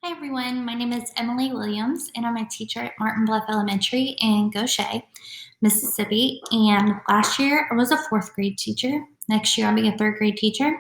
Hi everyone, my name is Emily Williams and I'm a teacher at Martin Bluff Elementary in Goshen, Mississippi. And last year I was a fourth grade teacher. Next year I'll be a third grade teacher.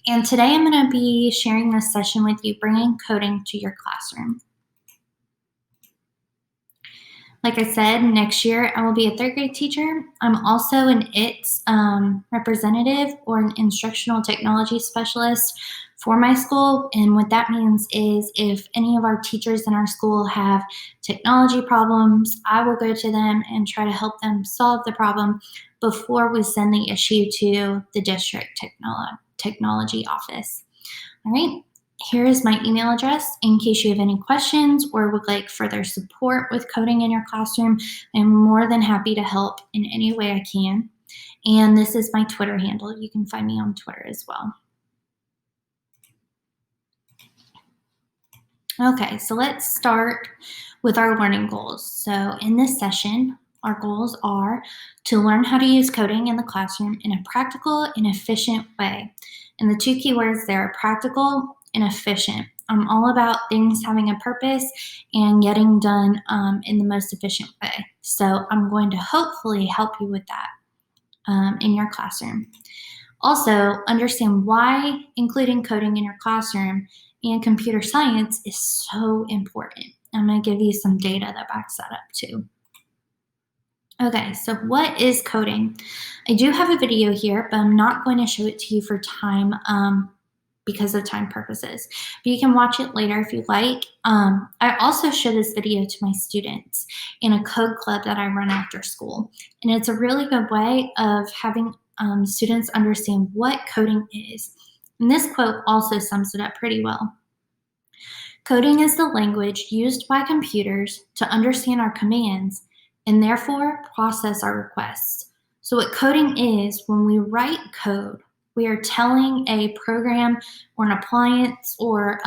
And today I'm going to be sharing this session with you, bringing coding to your classroom. Like I said, next year I will be a third grade teacher. I'm also an ITS representative or an instructional technology specialist for my school. And what that means is if any of our teachers in our school have technology problems, I will go to them and try to help them solve the problem before we send the issue to the district technology office. All right. Here is my email address in case you have any questions or would like further support with coding in your classroom. I'm more than happy to help in any way I can. And this is my Twitter handle. You can find me on Twitter as well. Okay, so let's start with our learning goals. So in this session, our goals are to learn how to use coding in the classroom in a practical and efficient way. And the two keywords there are practical and efficient. I'm all about things having a purpose and getting done in the most efficient way. So I'm going to hopefully help you with that in your classroom. Also, understand why including coding in your classroom and computer science is so important. I'm going to give you some data that backs that up too. Okay, so what is coding? I do have a video here, but I'm not going to show it to you for time because of time purposes. But you can watch it later if you like. I also show this video to my students in a code club that I run after school. And it's a really good way of having students understand what coding is. And this quote also sums it up pretty well. Coding is the language used by computers to understand our commands and therefore process our requests. So what coding is, when we write code, we are telling a program or an appliance or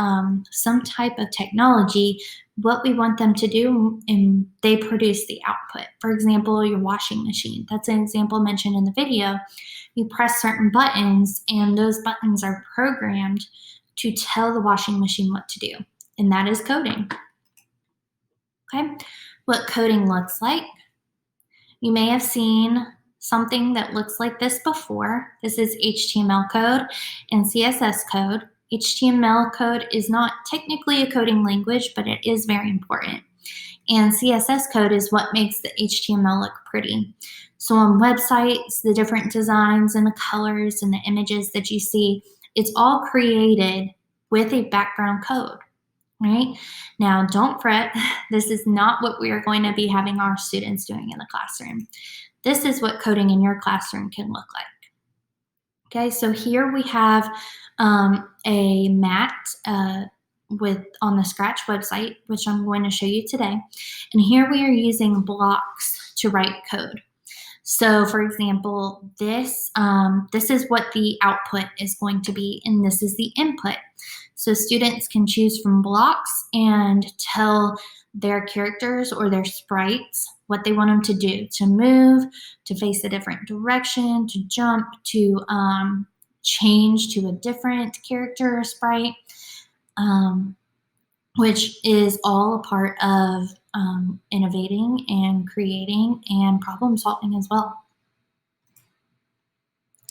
some type of technology what we want them to do, and they produce the output. For example, your washing machine. That's an example mentioned in the video. You press certain buttons, and those buttons are programmed to tell the washing machine what to do, and that is coding. Okay, what coding looks like. You may have seen something that looks like this before. This is HTML code and CSS code. HTML code is not technically a coding language, but it is very important. And CSS code is what makes the HTML look pretty. So on websites, the different designs and the colors and the images that you see, it's all created with a background code. Right? Now, don't fret. This is not what we are going to be having our students doing in the classroom. This is what coding in your classroom can look like. Okay, so here we have a mat on the Scratch website, which I'm going to show you today. And here we are using blocks to write code. So for example, this is what the output is going to be, and this is the input. So students can choose from blocks and tell their characters or their sprites what they want them to do, to move, to face a different direction, to jump, to change to a different character or sprite, which is all a part of innovating and creating and problem solving as well.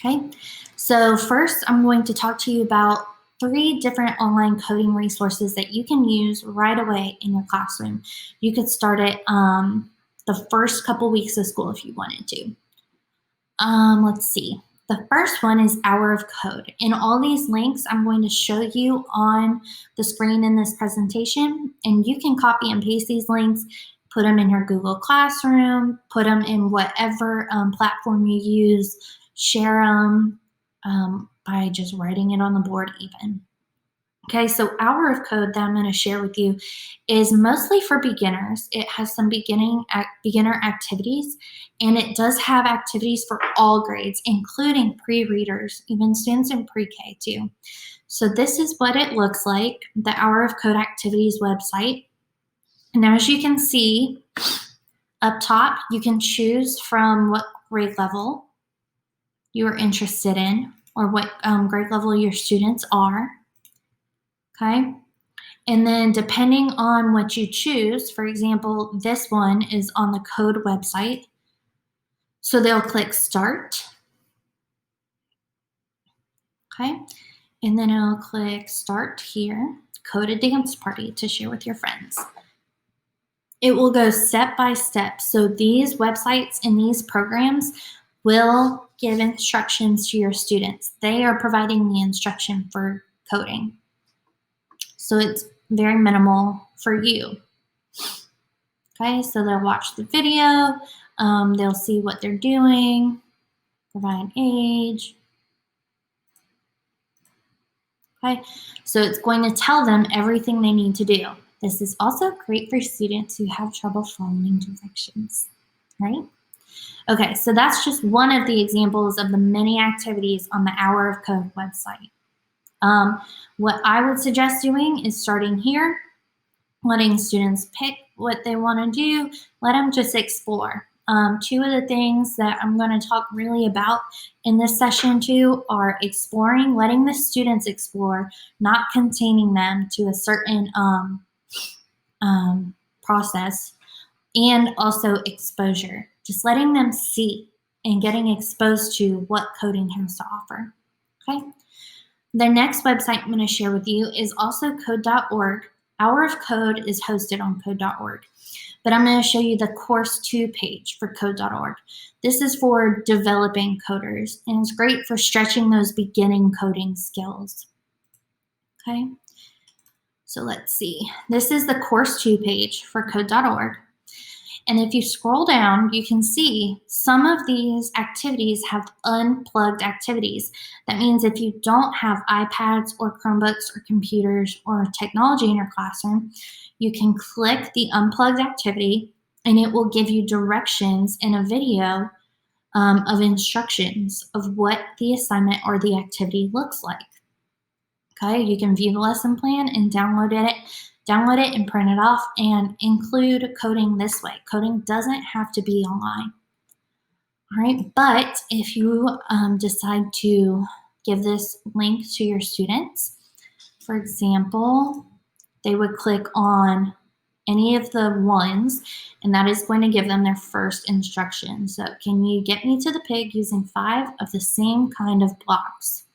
Okay, so first I'm going to talk to you about 3 different online coding resources that you can use right away in your classroom. You could start it the first couple weeks of school if you wanted to. Let's see. The first one is Hour of Code. And all these links I'm going to show you on the screen in this presentation, and you can copy and paste these links, put them in your Google Classroom, put them in whatever platform you use, share them by just writing it on the board even. Okay, so Hour of Code that I'm going to share with you is mostly for beginners. It has some beginner activities, and it does have activities for all grades, including pre-readers, even students in pre-K too. So this is what it looks like, the Hour of Code activities website. And as you can see up top, you can choose from what grade level you are interested in or what grade level your students are. Okay, And then depending on what you choose, for example, this one is on the code website. So they'll click start. Okay. And then I'll click start here, code a dance party to share with your friends. It will go step by step. So these websites and these programs will give instructions to your students. They are providing the instruction for coding. So it's very minimal for you. Okay, so they'll watch the video, they'll see what they're doing, provide age. Okay, so it's going to tell them everything they need to do. This is also great for students who have trouble following directions, right? Okay, so that's just one of the examples of the many activities on the Hour of Code website. What I would suggest doing is starting here, letting students pick what they want to do, let them just explore. Two of the things that I'm going to talk really about in this session too are exploring, letting the students explore, not containing them to a certain process, and also exposure, just letting them see and getting exposed to what coding has to offer. Okay. The next website I'm going to share with you is also code.org. Hour of Code is hosted on code.org, but I'm going to show you the course 2 page for code.org. This is for developing coders, and it's great for stretching those beginning coding skills. Okay, so let's see. This is the course 2 page for code.org. And if you scroll down, you can see some of these activities have unplugged activities. That means if you don't have iPads or Chromebooks or computers or technology in your classroom, you can click the unplugged activity and it will give you directions in a video of instructions of what the assignment or the activity looks like. Okay, you can view the lesson plan and download it and print it off and include coding this way. Coding doesn't have to be online. All right, but if you decide to give this link to your students, for example, they would click on any of the ones, and that is going to give them their first instruction. So can you get me to the pig using 5 of the same kind of blocks?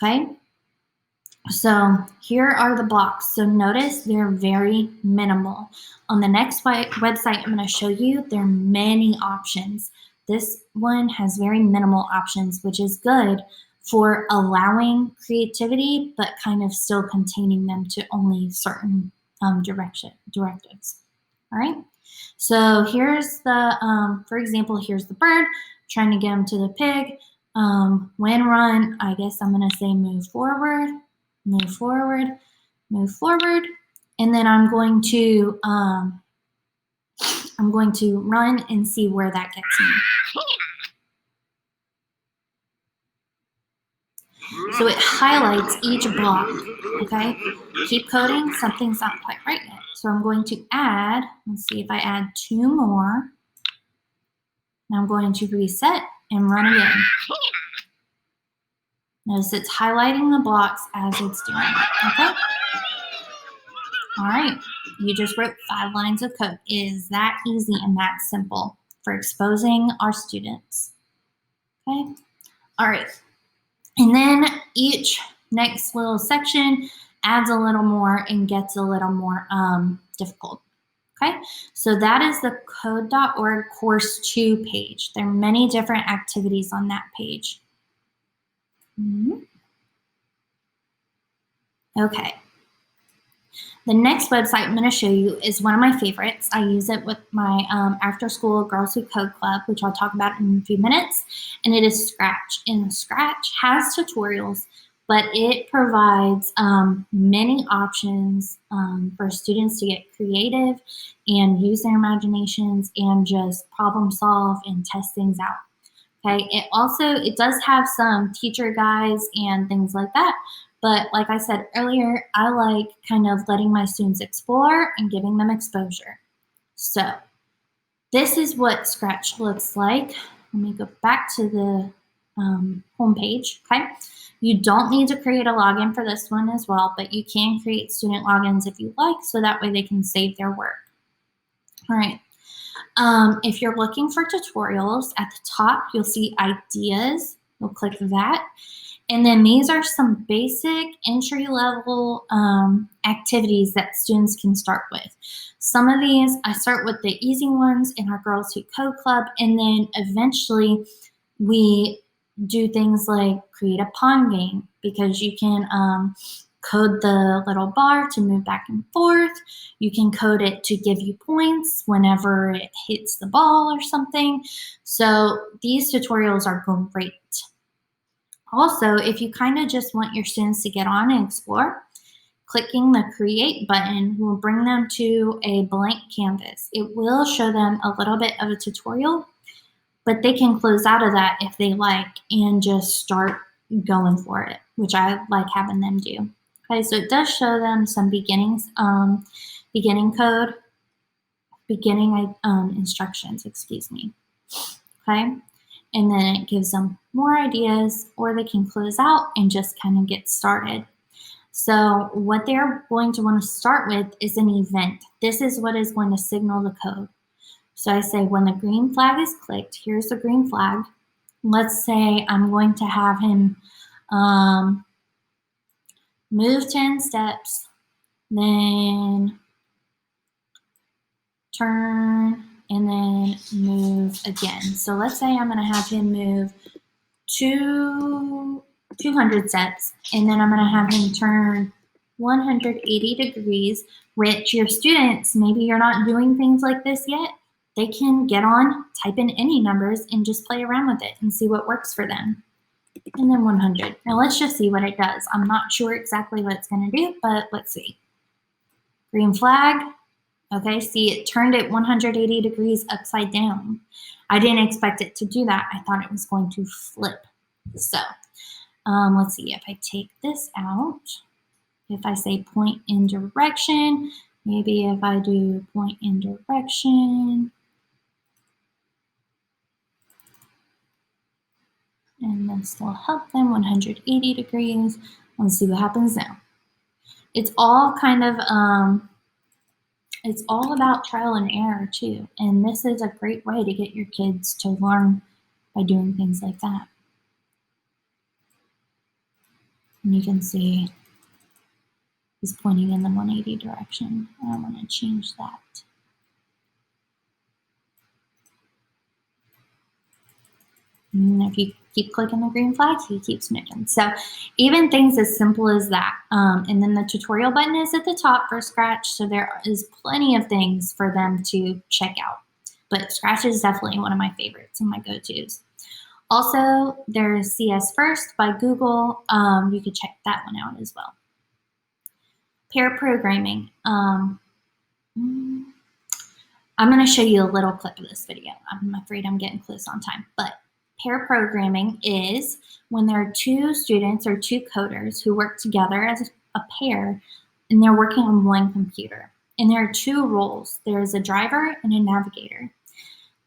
Okay. So here are the blocks. So notice they're very minimal. On the next website I'm going to show you, there are many options. This one has very minimal options, which is good for allowing creativity, but kind of still containing them to only certain directives. All right. So here's the, for example, here's the bird, trying to get him to the pig. When run, I guess I'm going to say move forward. Move forward, and then I'm going to run and see where that gets me. So it highlights each block, okay? Keep coding, something's not quite right yet. So I'm going to add, let's see if I add 2 more. Now I'm going to reset and run again. Notice it's highlighting the blocks as it's doing it, okay? All right, you just wrote 5 lines of code. It is that easy and that simple for exposing our students, okay? All right, and then each next little section adds a little more and gets a little more difficult, okay? So that is the code.org course 2 page. There are many different activities on that page. Okay. The next website I'm going to show you is one of my favorites. I use it with my after-school Girls Who Code Club, which I'll talk about in a few minutes, and it is Scratch. And Scratch has tutorials, but it provides many options for students to get creative and use their imaginations and just problem solve and test things out. Okay, it does have some teacher guides and things like that. But like I said earlier, I like kind of letting my students explore and giving them exposure. So this is what Scratch looks like. Let me go back to the homepage, okay? You don't need to create a login for this one as well, but you can create student logins if you like, so that way they can save their work. All right. If you're looking for tutorials, at the top, you'll see ideas. You'll click that. And then these are some basic entry-level activities that students can start with. Some of these, I start with the easy ones in our Girls Who Code Club, and then eventually we do things like create a pawn game, because you can code the little bar to move back and forth. You can code it to give you points whenever it hits the ball or something. So these tutorials are great. Also, if you kind of just want your students to get on and explore, clicking the Create button will bring them to a blank canvas. It will show them a little bit of a tutorial, but they can close out of that if they like and just start going for it, which I like having them do. Okay, so it does show them some beginning code, instructions, excuse me. Okay, and then it gives them more ideas, or they can close out and just kind of get started. So what they're going to want to start with is an event. This is what is going to signal the code. So I say when the green flag is clicked, here's the green flag. Let's say I'm going to have him move 10 steps, then turn, and then move again. So let's say I'm going to have him move 200 steps, and then I'm going to have him turn 180 degrees, which your students, maybe you're not doing things like this yet, they can get on, type in any numbers, and just play around with it and see what works for them. And then 100. Now let's just see what it does. I'm not sure exactly what it's going to do, but let's see. Green flag. Okay, see, it turned it 180 degrees upside down. I didn't expect it to do that. I thought it was going to flip. So let's see, if I take this out, if I say point in direction, maybe if I do point in direction, and this will help them 180 degrees. Let's see what happens now. It's all kind of, it's all about trial and error too. And this is a great way to get your kids to learn by doing things like that. And you can see he's pointing in the 180 direction. I want to change that. And if you keep clicking the green flag, he keeps moving. So even things as simple as that. And then the tutorial button is at the top for Scratch. So there is plenty of things for them to check out. But Scratch is definitely one of my favorites and my go-tos. Also, there's CS First by Google. You could check that one out as well. Pair programming. I'm going to show you a little clip of this video. I'm afraid I'm getting close on time, but pair programming is when there are two students or two coders who work together as a pair, and they're working on one computer. And there are two roles. There is a driver and a navigator.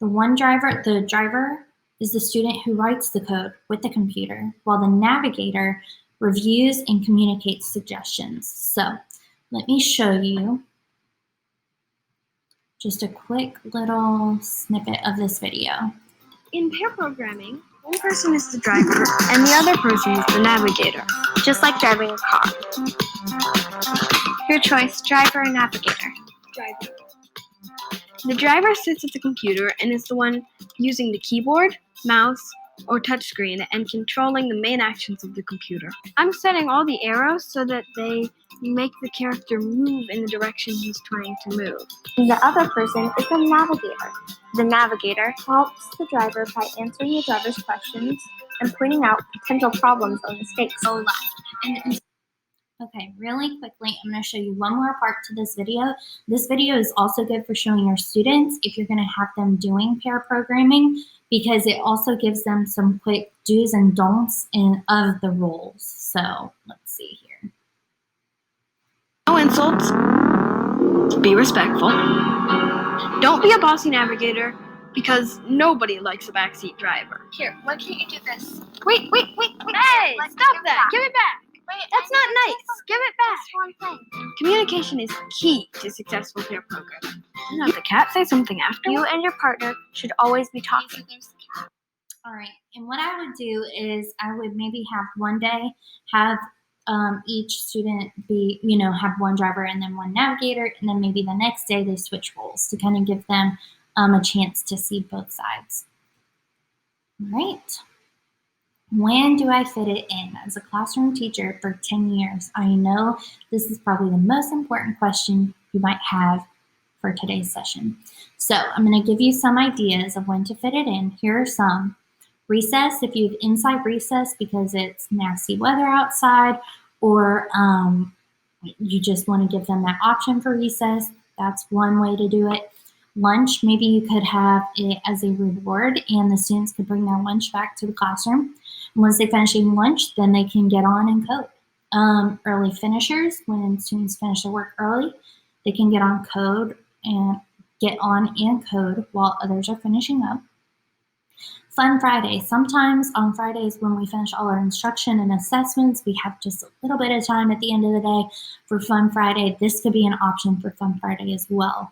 The driver is the student who writes the code with the computer, while the navigator reviews and communicates suggestions. So let me show you just a quick little snippet of this video. In pair programming, one person is the driver and the other person is the navigator, just like driving a car. Your choice, driver or navigator? Driver. The driver sits at the computer and is the one using the keyboard, mouse, or touchscreen and controlling the main actions of the computer. I'm setting all the arrows so that they make the character move in the direction he's trying to move. The other person is the navigator. The navigator helps the driver by answering the driver's questions and pointing out potential problems or mistakes. Okay, really quickly, I'm going to show you one more part to this video. This video is also good for showing your students if you're going to have them doing pair programming, because it also gives them some quick do's and don'ts of the roles. So let's see here. No insults. Be respectful. Don't be a bossy navigator. because nobody likes a backseat driver. Here, why can't you do this? Wait. Hey, Let's stop give it that. back. Give it back. Wait, That's not nice. Give it back. Just one thing. Communication is key to successful peer programming. Did the cat say something after? You and your partner should always be talking. All right. And what I would do is I would maybe have one day have each student be, have one driver and then one navigator, and then maybe the next day they switch roles to kind of give them a chance to see both sides. All right. When do I fit it in? As a classroom teacher for 10 years, I know this is probably the most important question you might have for today's session. So I'm going to give you some ideas of when to fit it in. Here are some. Recess, if you have inside recess because it's nasty weather outside, or you just want to give them that option for recess, that's one way to do it. Lunch, maybe you could have it as a reward and the students could bring their lunch back to the classroom. And once they finish eating lunch, then they can get on and code. Early finishers, when students finish their work early, they can get on and code while others are finishing up. Fun Friday. Sometimes on Fridays when we finish all our instruction and assessments, we have just a little bit of time at the end of the day for Fun Friday. This could be an option for Fun Friday as well.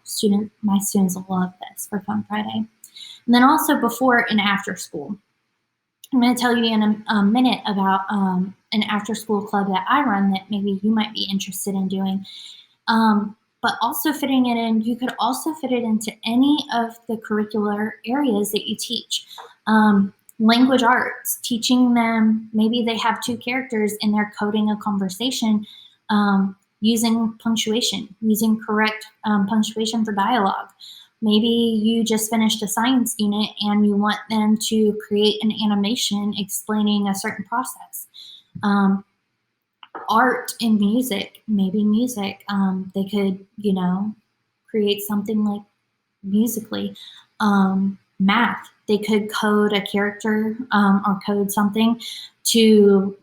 My students love this for Fun Friday. And then also before and after school. I'm going to tell you in a minute about an after-school club that I run that maybe you might be interested in doing. But also fitting it in, you could also fit it into any of the curricular areas that you teach. Language arts, teaching them, maybe they have two characters and they're coding a conversation using punctuation, using correct punctuation for dialogue. Maybe you just finished a science unit and you want them to create an animation explaining a certain process. Art and music, maybe music. They could, create something like musically. Math, they could code a character or code something to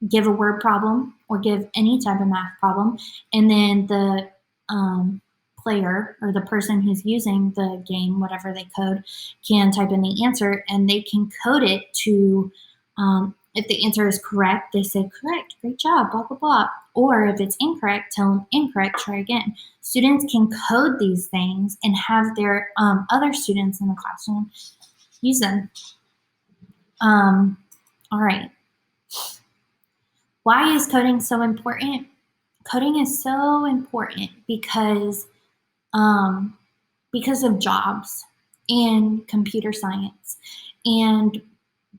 give a word problem or give any type of math problem. And then the player or the person who's using the game, whatever they code, can type in the answer and they can code it to, if the answer is correct, they say correct, great job, blah, blah, blah. Or if it's incorrect, tell them incorrect, try again. Students can code these things and have their other students in the classroom use them. All right. Why is coding so important? Coding is so important because of jobs in computer science. And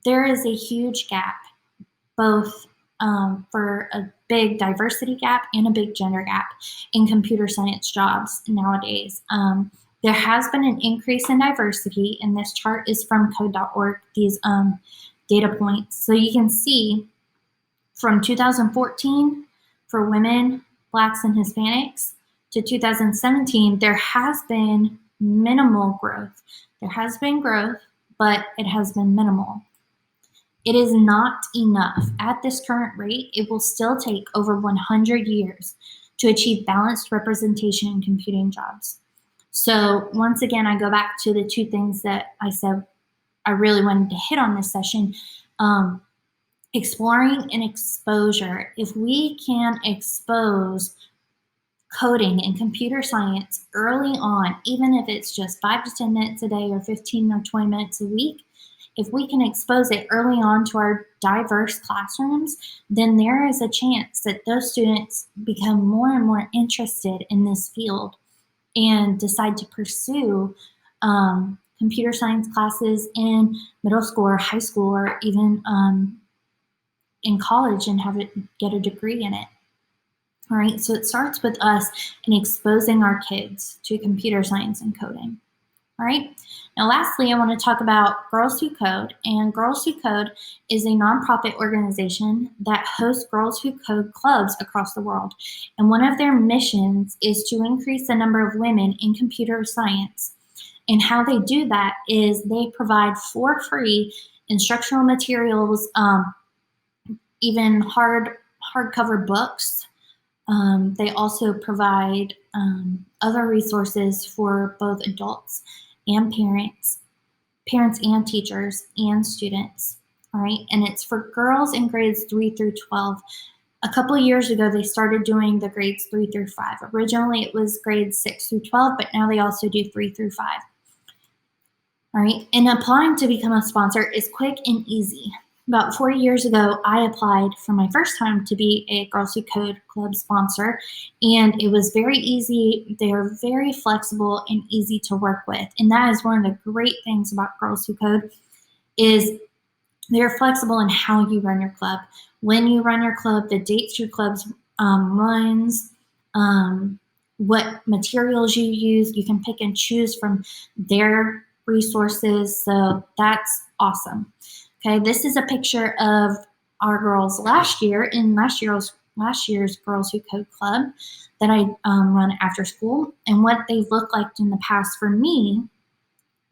there is a huge gap, both for a big diversity gap and a big gender gap in computer science jobs nowadays. There has been an increase in diversity, and this chart is from code.org, these data points. So you can see from 2014 for women, Blacks, and Hispanics to 2017, there has been minimal growth. There has been growth, but it has been minimal. It is not enough. At this current rate, it will still take over 100 years to achieve balanced representation in computing jobs. So once again, I go back to the two things that I said I really wanted to hit on this session. Exploring and exposure. If we can expose coding and computer science early on, even if it's just 5 to 10 minutes a day or 15 or 20 minutes a week, if we can expose it early on to our diverse classrooms, then there is a chance that those students become more and more interested in this field and decide to pursue computer science classes in middle school or high school or even in college and get a degree in it. All right, so it starts with us in exposing our kids to computer science and coding. All right, now lastly, I want to talk about Girls Who Code. And Girls Who Code is a nonprofit organization that hosts Girls Who Code clubs across the world. And one of their missions is to increase the number of women in computer science. And how they do that is they provide for free instructional materials, even hardcover books. They also provide other resources for both adults and parents parents and teachers and students. All right, and it's for girls in grades 3 through 12. A couple of years ago, they started doing the grades 3 through 5. Originally, it was grades 6 through 12, but now they also do 3 through 5. All right, and applying to become a sponsor is quick and easy. About 4 years ago, I applied for my first time to be a Girls Who Code Club sponsor, and it was very easy. They're very flexible and easy to work with, and that is one of the great things about Girls Who Code is they're flexible in how you run your club, when you run your club, the dates your club runs, what materials you use. You can pick and choose from their resources, so that's awesome. Okay, this is a picture of our girls last year in last year's Girls Who Code Club that I run after school, and what they've looked like in the past for me,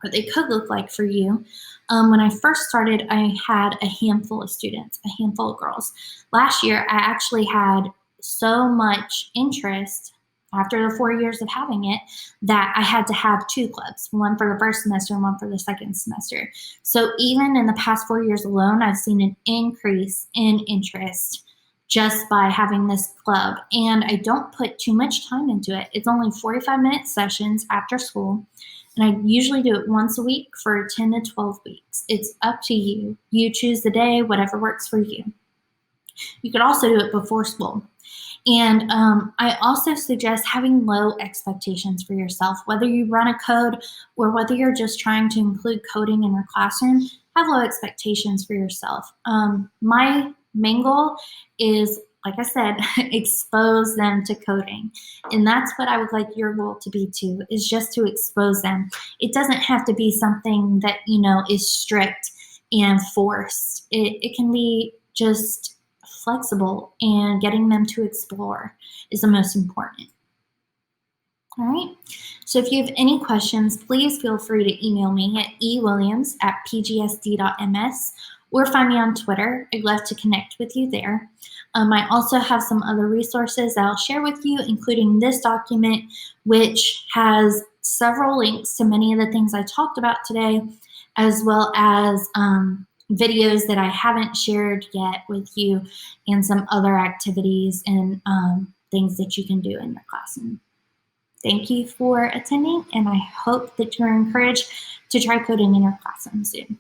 what they could look like for you. When I first started, I had a handful of students, a handful of girls. Last year, I actually had so much interest after the 4 years of having it that I had to have 2 clubs, one for the first semester and one for the second semester. So even in the past 4 years alone, I've seen an increase in interest just by having this club. And I don't put too much time into it. It's only 45-minute sessions after school. And I usually do it once a week for 10 to 12 weeks. It's up to you. You choose the day, whatever works for you. You could also do it before school. And I also suggest having low expectations for yourself. Whether you run a code or whether you're just trying to include coding in your classroom, have low expectations for yourself. My main goal is, like I said, expose them to coding. And that's what I would like your goal to be too, is just to expose them. It doesn't have to be something that, is strict and forced. It can be just flexible, and getting them to explore is the most important. All right, so if you have any questions, please feel free to email me at ewilliams@pgsd.ms or find me on Twitter. I'd love to connect with you there. I also have some other resources that I'll share with you, including this document, which has several links to many of the things I talked about today, as well as videos that I haven't shared yet with you, and some other activities and things that you can do in your classroom. Thank you for attending, and I hope that you're encouraged to try coding in your classroom soon.